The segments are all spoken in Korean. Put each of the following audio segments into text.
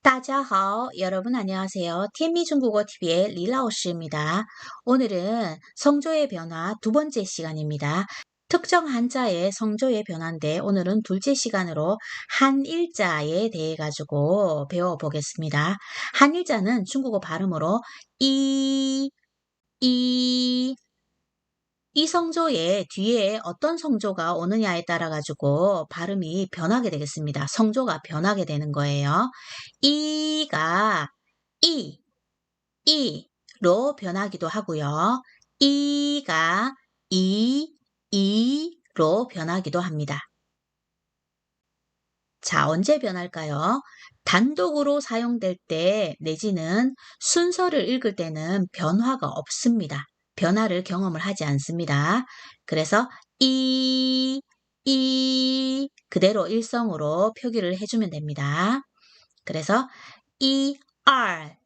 大家好, 여러분 안녕하세요. TMI 중국어 TV의 리라오스입니다. 오늘은 성조의 변화 두 번째 시간입니다. 특정 한자의 성조의 변화인데 오늘은 둘째 시간으로 한일자에 대해 가지고 배워보겠습니다. 한일자는 중국어 발음으로 이 성조의 뒤에 어떤 성조가 오느냐에 따라 가지고 발음이 변하게 되겠습니다. 성조가 변하게 되는 거예요. 이가 이, 이로 변하기도 하고요. 이가 이로 변하기도 합니다. 자, 언제 변할까요? 단독으로 사용될 때 내지는 순서를 읽을 때는 변화가 없습니다. 변화를 경험을 하지 않습니다. 그래서 이 그대로 일성으로 표기를 해주면 됩니다. 그래서 1, 2,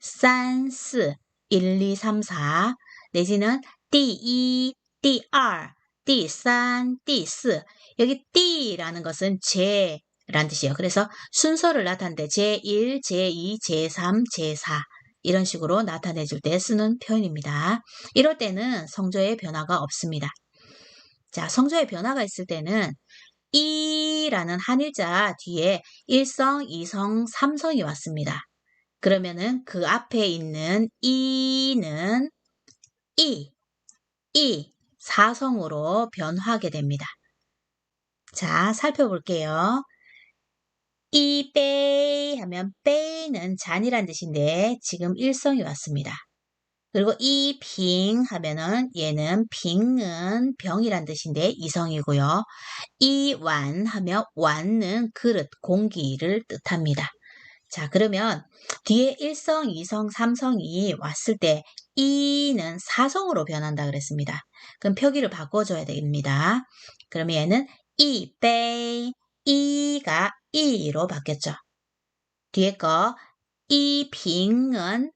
3, 4, 1, 2, 3, 4 내지는 第一, 第二, 第三, 第四 여기 第라는 것은 제라는 뜻이에요. 그래서 순서를 나타낼 때 제1, 제2, 제3, 제4 이런 식으로 나타내줄 때 쓰는 표현입니다. 이럴 때는 성조의 변화가 없습니다. 자, 성조의 변화가 있을 때는 이라는 한일자 뒤에 1성, 2성, 3성이 왔습니다. 그러면은 그 앞에 있는 이는 이, 사성으로 변화하게 됩니다. 자, 살펴볼게요. 이베이 하면 베이는 잔이란 뜻인데 지금 일성이 왔습니다. 그리고 이빙 하면은 얘는 빙은 병이란 뜻인데 이성이고요. 이완 하면 완은 그릇, 공기를 뜻합니다. 자, 그러면 뒤에 1성, 2성, 3성이 왔을 때 이는 사성으로 변한다 그랬습니다. 그럼 표기를 바꿔줘야 됩니다. 그러면 얘는 이베이, 이가 이로 바뀌었죠. 뒤에 거 이빙은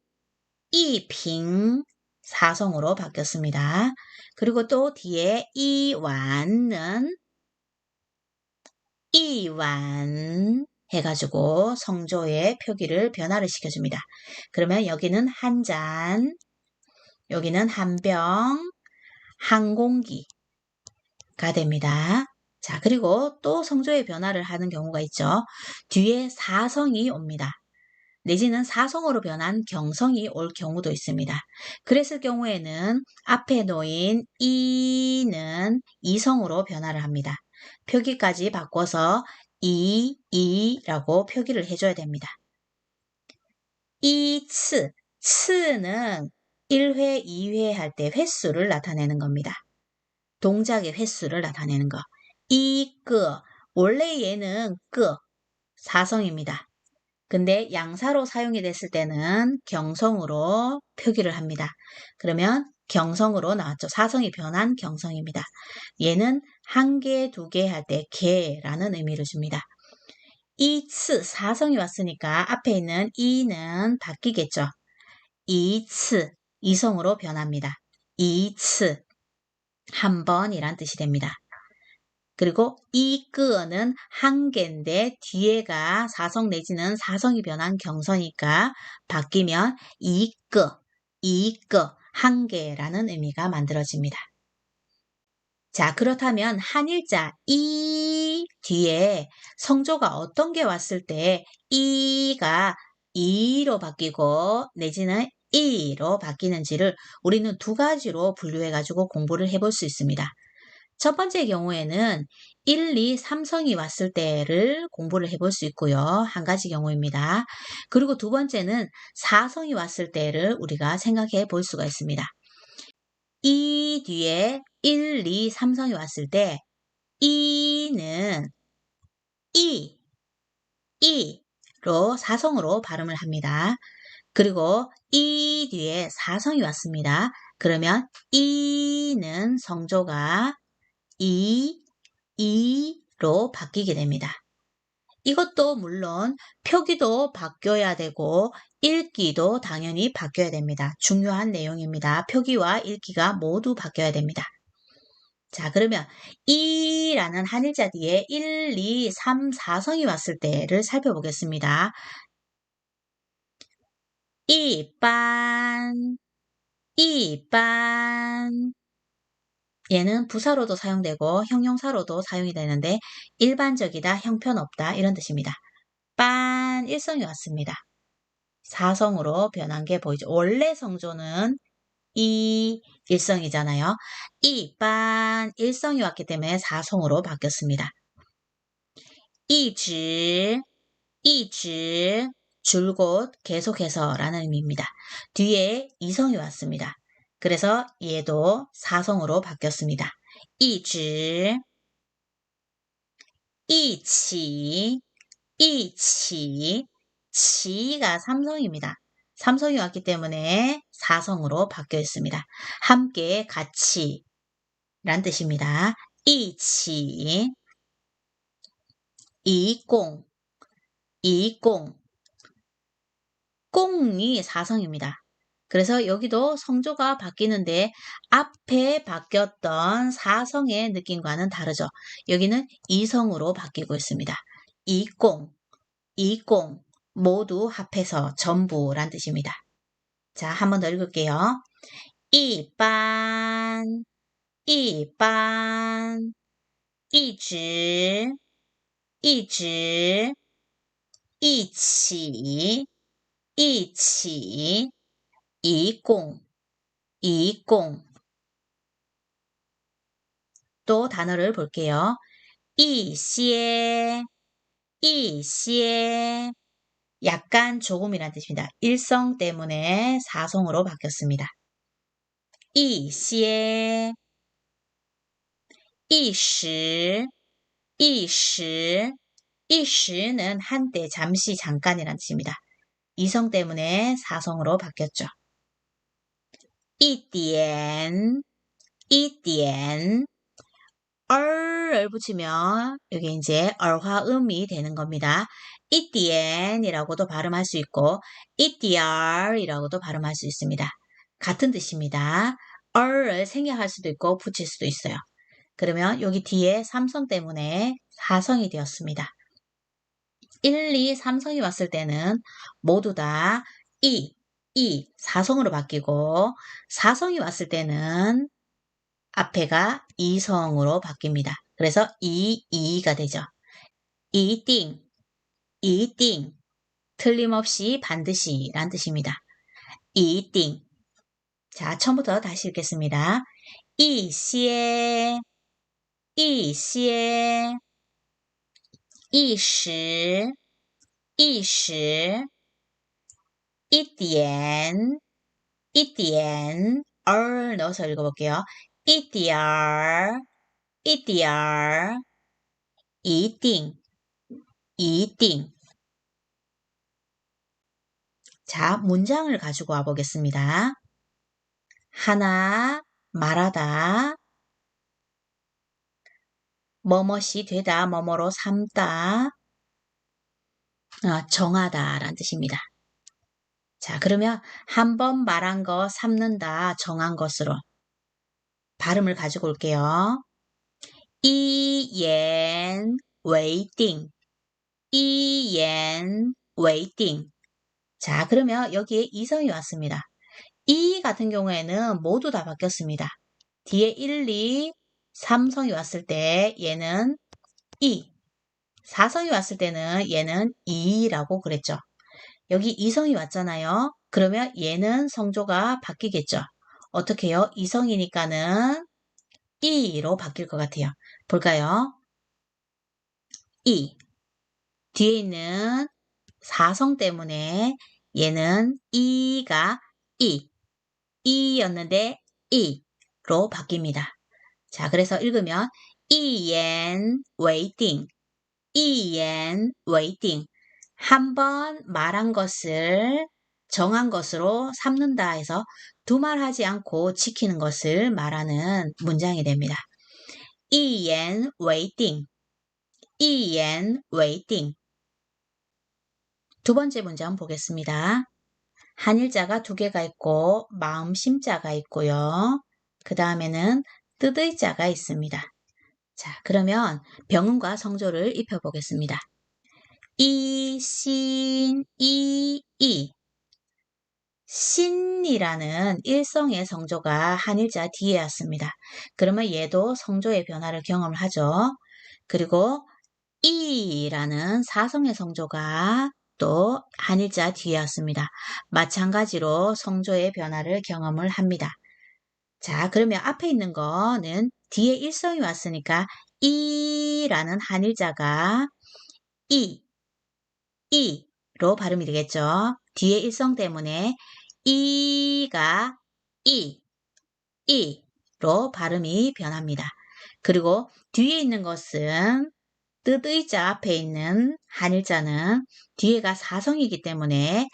이빙 사성으로 바뀌었습니다. 그리고 또 뒤에 이완은 이완 해가지고 성조의 표기를 변화를 시켜줍니다. 그러면 여기는 한 잔, 여기는 한 병, 한 공기가 됩니다. 자, 그리고 또 성조의 변화를 하는 경우가 있죠. 뒤에 사성이 옵니다. 내지는 사성으로 변한 경성이 올 경우도 있습니다. 그랬을 경우에는 앞에 놓인 이는 이성으로 변화를 합니다. 표기까지 바꿔서 이라고 표기를 해줘야 됩니다. 츠는 1회, 2회 할 때 횟수를 나타내는 겁니다. 동작의 횟수를 나타내는 거. 원래 얘는 사성입니다. 근데 양사로 사용이 됐을 때는 경성으로 표기를 합니다. 그러면 경성으로 나왔죠. 사성이 변한 경성입니다. 얘는 한 개, 두 개 할 때 개라는 의미를 줍니다. 이츠 사성이 왔으니까 앞에 있는 이는 바뀌겠죠. 이츠 이성으로 변합니다. 이츠 한 번이란 뜻이 됩니다. 그리고 이끄는 한 개인데 뒤에가 사성 내지는 사성이 변한 경서니까 바뀌면 이끄 한 개라는 의미가 만들어집니다. 자, 그렇다면 한일자 이 뒤에 성조가 어떤 게 왔을 때 이가 이로 바뀌고 내지는 이로 바뀌는지를 우리는 두 가지로 분류해 가지고 공부를 해볼 수 있습니다. 첫 번째 경우에는 1, 2, 3성이 왔을 때를 공부를 해볼 수 있고요. 한 가지 경우입니다. 그리고 두 번째는 4성이 왔을 때를 우리가 생각해 볼 수가 있습니다. 이 뒤에 1, 2, 3성이 왔을 때 이는 이로 사성으로 발음을 합니다. 그리고 이 뒤에 4성이 왔습니다. 그러면 이는 성조가 이로 바뀌게 됩니다. 이것도 물론 표기도 바뀌어야 되고 읽기도 당연히 바뀌어야 됩니다. 중요한 내용입니다. 표기와 읽기가 모두 바뀌어야 됩니다. 자, 그러면 이라는 한일자 뒤에 1, 2, 3, 4성이 왔을 때를 살펴보겠습니다. 一般一般얘는 부사로도 사용되고 형용사로도 사용이 되는데 일반적이다, 형편없다 이런 뜻입니다. 빤 일성이 왔습니다. 사성으로 변한 게 보이죠. 원래 성조는 이 일성이잖아요. 이반 일성이 왔기 때문에 사성으로 바뀌었습니다. 이지 줄곧 계속해서 라는 의미입니다. 뒤에 이성이 왔습니다. 그래서 얘도 사성으로 바뀌었습니다. 이지 이치 이치 치가 삼성입니다. 삼성이 왔기 때문에 사성으로 바뀌어 있습니다. 함께 같이 란 뜻입니다. 이치 이공 이공 꽁이 사성입니다. 그래서 여기도 성조가 바뀌는데 앞에 바뀌었던 사성의 느낌과는 다르죠. 여기는 이성으로 바뀌고 있습니다. 이공 이공 모두 합해서 전부란 뜻입니다. 자, 한 번 더 읽을게요. 이반 이반 이直一直一起一起一共一共또 단어를 볼게요. 一些一些약간 조금이란 뜻입니다. 일성 때문에 사성으로 바뀌었습니다. 一些一时一时一时는 한때, 잠시, 잠깐이란 뜻입니다. 이성 때문에 사성으로 바뀌었죠. 一点一点 얼을 붙이면 여기 이제 얼화음이 되는 겁니다. 一点이라고도 발음할 수 있고 一点이라고도 발음할 수 있습니다. 같은 뜻입니다. 얼을 생략할 수도 있고 붙일 수도 있어요. 그러면 여기 뒤에 삼성 때문에 사성이 되었습니다. 1, 2, 3성이 왔을 때는 모두 다 사성으로 바뀌고 4성이 왔을 때는 앞에가 이성으로 바뀝니다. 그래서 이가 되죠. 이띵, 이띵, 틀림없이 반드시 란 뜻입니다. 이띵. 자, 처음부터 다시 읽겠습니다. 이시에, 이시에, 이시, 이시, 이디엔, 이디엔, 얼 넣어서 읽어볼게요. 이디얼, 이디얼, 이띵, 이띵. 자, 문장을 가지고 와 보겠습니다. 하나, 말하다. 뭐뭇이 되다, 뭐뭐로 삼다. 정하다 라는 뜻입니다. 자, 그러면 한 번 말한 거 삼는다, 정한 것으로 발음을 가지고 올게요. 이연 웨이팅, 이연 웨이팅. 자, 그러면 여기에 이성이 왔습니다. 이 같은 경우에는 모두 다 바뀌었습니다. 뒤에 1, 2, 3성이 왔을 때 얘는 이, 4성이 왔을 때는 얘는 이라고 그랬죠. 여기 이성이 왔잖아요. 그러면 얘는 성조가 바뀌겠죠. 어떻게 해요? 이성이니까는 이로 바뀔 것 같아요. 볼까요? 이. 뒤에 있는 사성 때문에 얘는 이가 이였는데 이로 바뀝니다. 자, 그래서 읽으면 이연 웨이팅, 이연 웨이팅. 한 번 말한 것을 정한 것으로 삼는다 해서 두말하지 않고 지키는 것을 말하는 문장이 됩니다. 一言为定, 一言为定. 두 번째 문장 보겠습니다. 한일자가 두 개가 있고 마음심자가 있고요. 그 다음에는 뜻의자가 있습니다. 자, 그러면 병음과 성조를 입혀보겠습니다. 一心一意 신이라는 일성의 성조가 한일자 뒤에 왔습니다. 그러면 얘도 성조의 변화를 경험을 하죠. 그리고 이라는 사성의 성조가 또 한일자 뒤에 왔습니다. 마찬가지로 성조의 변화를 경험을 합니다. 자, 그러면 앞에 있는 거는 뒤에 일성이 왔으니까 이라는 한일자가 이로 발음이 되겠죠. 뒤에 일성 때문에 이가 이로 발음이 변합니다. 그리고 뒤에 있는 것은 뜻의자 앞에 있는 한일자는 뒤에가 사성이기 때문에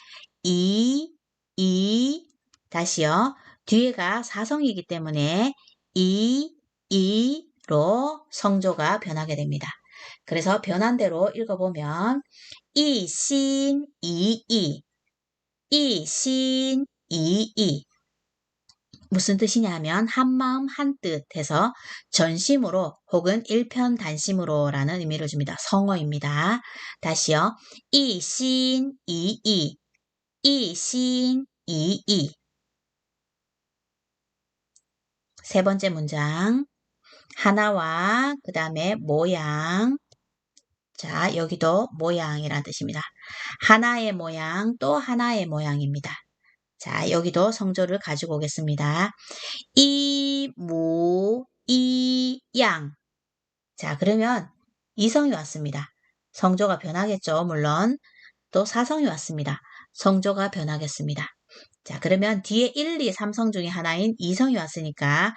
다시요. 뒤에가 사성이기 때문에 이로 성조가 변하게 됩니다. 그래서 변한 대로 읽어보면 이신이이 무슨 뜻이냐 하면 한마음 한뜻 해서 전심으로 혹은 일편단심으로 라는 의미를 줍니다. 성어입니다. 다시요. 이신이이 세 번째 문장 하나와 그 다음에 모양. 자, 여기도 모양이란 뜻입니다. 하나의 모양 또 하나의 모양입니다. 자, 여기도 성조를 가지고 오겠습니다. 이양. 자, 그러면 이성이 왔습니다. 성조가 변하겠죠, 물론. 또 사성이 왔습니다. 성조가 변하겠습니다. 자, 그러면 뒤에 1, 2, 3성 중에 하나인 이성이 왔으니까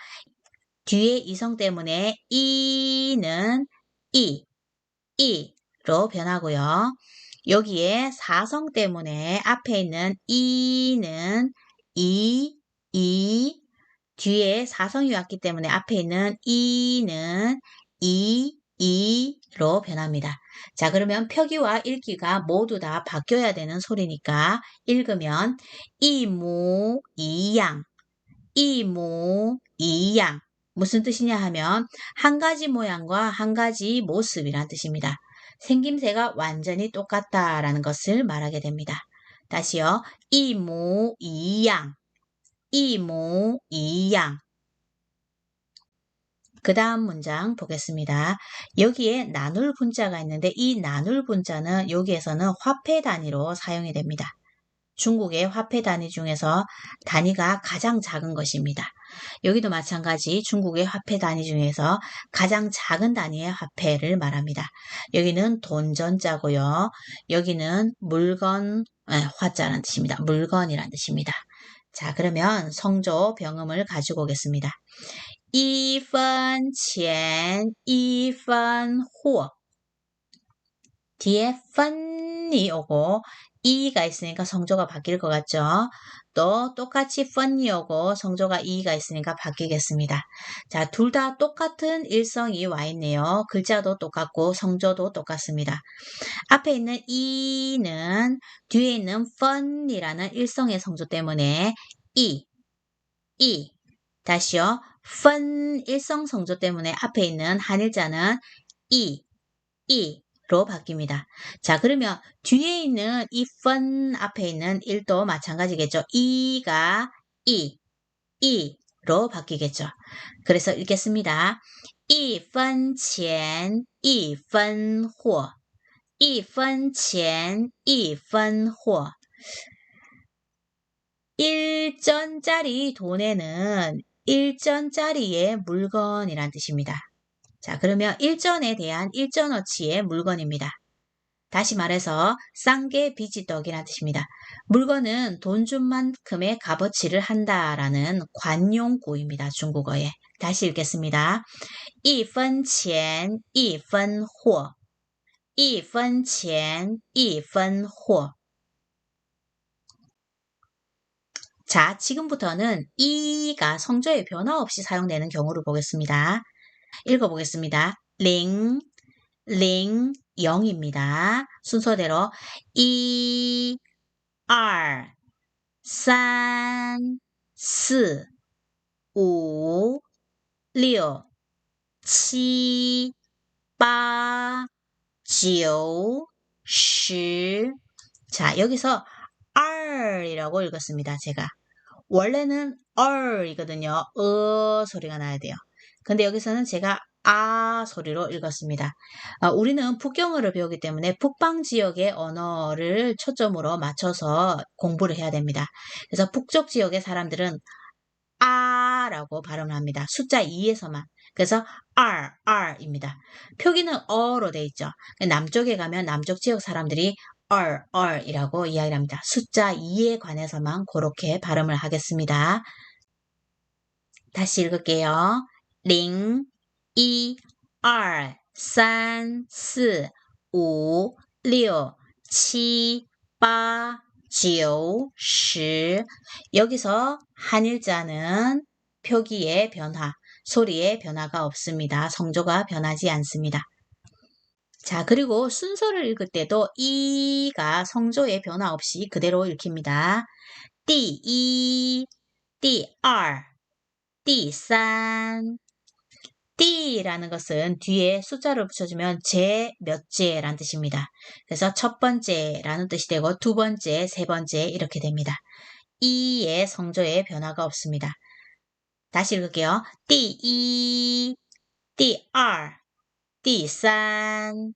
뒤에 이성 때문에 이는 이로 변하고요. 여기에 사성 때문에 앞에 있는 이는 뒤에 사성이 왔기 때문에 앞에 있는 이는 이로 변합니다. 자, 그러면 표기와 읽기가 모두 다 바뀌어야 되는 소리니까 읽으면 이모이양 무슨 뜻이냐 하면 한 가지 모양과 한 가지 모습이란 뜻입니다. 생김새가 완전히 똑같다라는 것을 말하게 됩니다. 다시요. 이모이양 그 다음 문장 보겠습니다. 여기에 나눌 분자가 있는데 이 나눌 분자는 여기에서는 화폐 단위로 사용이 됩니다. 중국의 화폐 단위 중에서 단위가 가장 작은 것입니다. 여기도 마찬가지 중국의 화폐 단위 중에서 가장 작은 단위의 화폐를 말합니다. 여기는 돈전자고요. 여기는 물건, 화자라는 뜻입니다. 물건이라는 뜻입니다. 자, 그러면 성조 병음을 가지고 오겠습니다. 一分钱一分货 뒤에 펀이 오고 이가 있으니까 성조가 바뀔 것 같죠? 또 똑같이 펀이 오고 성조가 이가 있으니까 바뀌겠습니다. 자, 둘 다 똑같은 일성이 와 있네요. 글자도 똑같고 성조도 똑같습니다. 앞에 있는 이는 뒤에 있는 펀이라는 일성의 성조 때문에 이 다시요. 펀 일성 성조 때문에 앞에 있는 한일자는 이로 바뀝니다. 자, 그러면 뒤에 있는 이 펀 앞에 있는 일도 마찬가지겠죠. 이가 이로 바뀌겠죠. 그래서 읽겠습니다. 一分钱一分货一分钱一分货 1전짜리 돈에는 1전짜리의 물건이란 뜻입니다. 자, 그러면 1전에 대한 1전어치의 물건입니다. 다시 말해서 싼게 비지떡이란 뜻입니다. 물건은 돈 준 만큼의 값어치를 한다라는 관용구입니다. 중국어에. 다시 읽겠습니다. 一分钱一分货一分钱一分货 자, 지금부터는 이가 성조의 변화 없이 사용되는 경우를 보겠습니다. 읽어보겠습니다. 링, 0입니다. 순서대로 1, 2, 3, 4, 5, 6, 7, 8, 9, 10. 자, 여기서 이라고 읽었습니다. 제가. 원래는 이거든요. 소리가 나야 돼요. 근데 여기서는 제가 소리로 읽었습니다. 우리는 북경어를 배우기 때문에 북방 지역의 언어를 초점으로 맞춰서 공부를 해야 됩니다. 그래서 북쪽 지역의 사람들은 라고 발음을 합니다. 숫자 2에서만. 그래서 R입니다. 표기는 어로 돼 있죠. 남쪽에 가면 남쪽 지역 사람들이 이라고 이야기를 합니다. 숫자 2에 관해서만 그렇게 발음을 하겠습니다. 다시 읽을게요. 0, 1, 2, 3, 4, 5, 6, 7, 8, 9, 10. 여기서 한일자는 표기의 변화, 소리의 변화가 없습니다. 성조가 변하지 않습니다. 자, 그리고 순서를 읽을 때도 이가 성조의 변화 없이 그대로 읽힙니다. 第一, 第二, 第三. 띠라는 것은 뒤에 숫자를 붙여주면 제 몇째라는 뜻입니다. 그래서 첫 번째라는 뜻이 되고 두 번째, 세 번째 이렇게 됩니다. 이의 성조에 변화가 없습니다. 다시 읽을게요. 第一, 第二, 第三.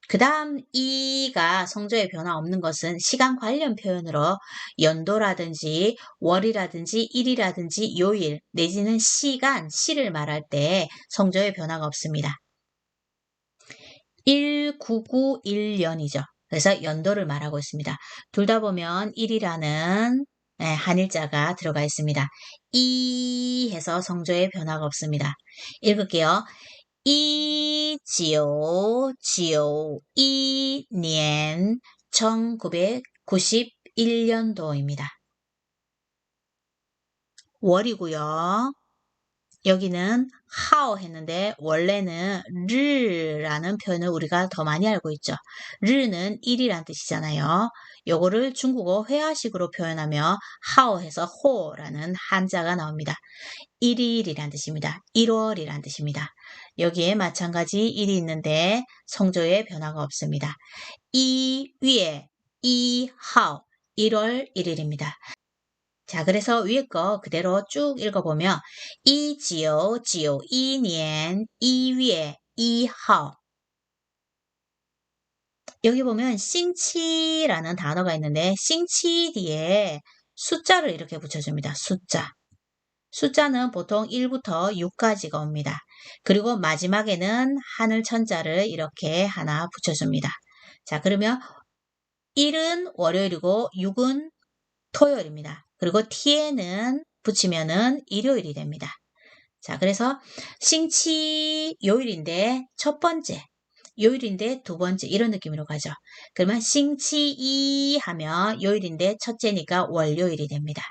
그 다음 이가 성조에 변화 없는 것은 시간 관련 표현으로 연도라든지 월이라든지 일이라든지 요일 내지는 시를 말할 때 성조에 변화가 없습니다. 1991년이죠. 그래서 연도를 말하고 있습니다. 둘 다 보면 1이라는 한일자가 들어가 있습니다. 이 해서 성조에 변화가 없습니다. 읽을게요. 1992년 1991년도입니다. 월이고요. 여기는 how 했는데 원래는 르라는 표현을 우리가 더 많이 알고 있죠. 르는 1이란 뜻이잖아요. 요거를 중국어 회화식으로 표현하며 how 해서 호라는 한자가 나옵니다. 1일이란 뜻입니다. 1월이란 뜻입니다. 여기에 마찬가지 1이 있는데 성조의 변화가 없습니다. 이 위에 이 how 1월 1일입니다. 자, 그래서 위에 거 그대로 쭉 읽어보면 1992년 2月 2号 여기 보면 싱치라는 단어가 있는데 싱치 뒤에 숫자를 이렇게 붙여줍니다. 숫자는 보통 1부터 6까지가 옵니다. 그리고 마지막에는 하늘 천자를 이렇게 하나 붙여줍니다. 자, 그러면 1은 월요일이고 6은 토요일입니다. 그리고 t에는 붙이면은 일요일이 됩니다. 자, 그래서 싱치 요일인데 첫 번째, 요일인데 두 번째 이런 느낌으로 가죠. 그러면 싱치이 하면 요일인데 첫째니까 월요일이 됩니다.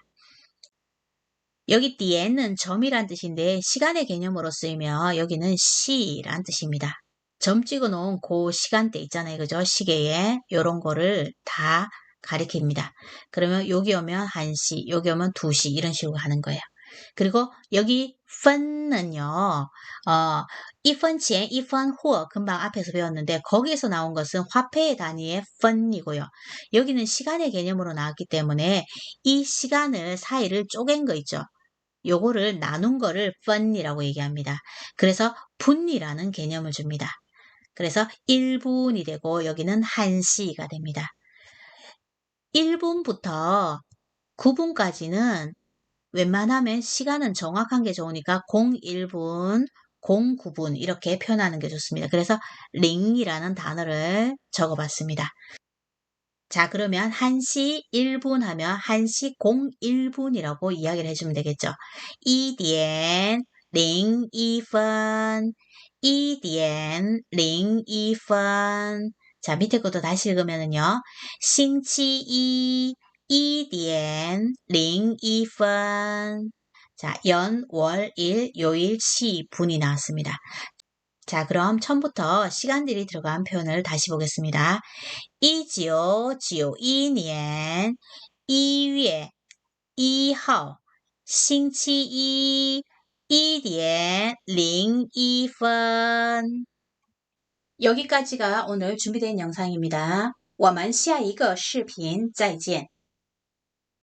여기 뒤에는 점이란 뜻인데 시간의 개념으로 쓰이며 여기는 시란 뜻입니다. 점 찍어 놓은 그 시간대 있잖아요. 그죠? 시계에 요런 거를 다 가리킵니다. 그러면 여기 오면 1시, 여기 오면 2시 이런 식으로 하는 거예요. 그리고 여기 펀은요. 1分钱, 1分후 금방 앞에서 배웠는데 거기에서 나온 것은 화폐의 단위의 펀이고요. 여기는 시간의 개념으로 나왔기 때문에 이 시간을 사이를 쪼갠 거 있죠. 요거를 나눈 거를 펀이라고 얘기합니다. 그래서 분이라는 개념을 줍니다. 그래서 1분이 되고 여기는 1시가 됩니다. 1분부터 9분까지는 웬만하면 시간은 정확한 게 좋으니까 01분, 09분 이렇게 표현하는 게 좋습니다. 그래서 링이라는 단어를 적어봤습니다. 자, 그러면 1시 1분 하면 1시 01분이라고 이야기를 해주면 되겠죠. 2点 02分 2点 02分 자, 밑에 것도 다시 읽으면은요. 星期一 2点 02分 자, 연, 월, 일, 요일, 시, 분이 나왔습니다. 자, 그럼 처음부터 시간들이 들어간 표현을 다시 보겠습니다. 1991년 1月 1号 星期一 1点 02分 여기까지가 오늘 준비된 영상입니다. 我们下一个视频再见。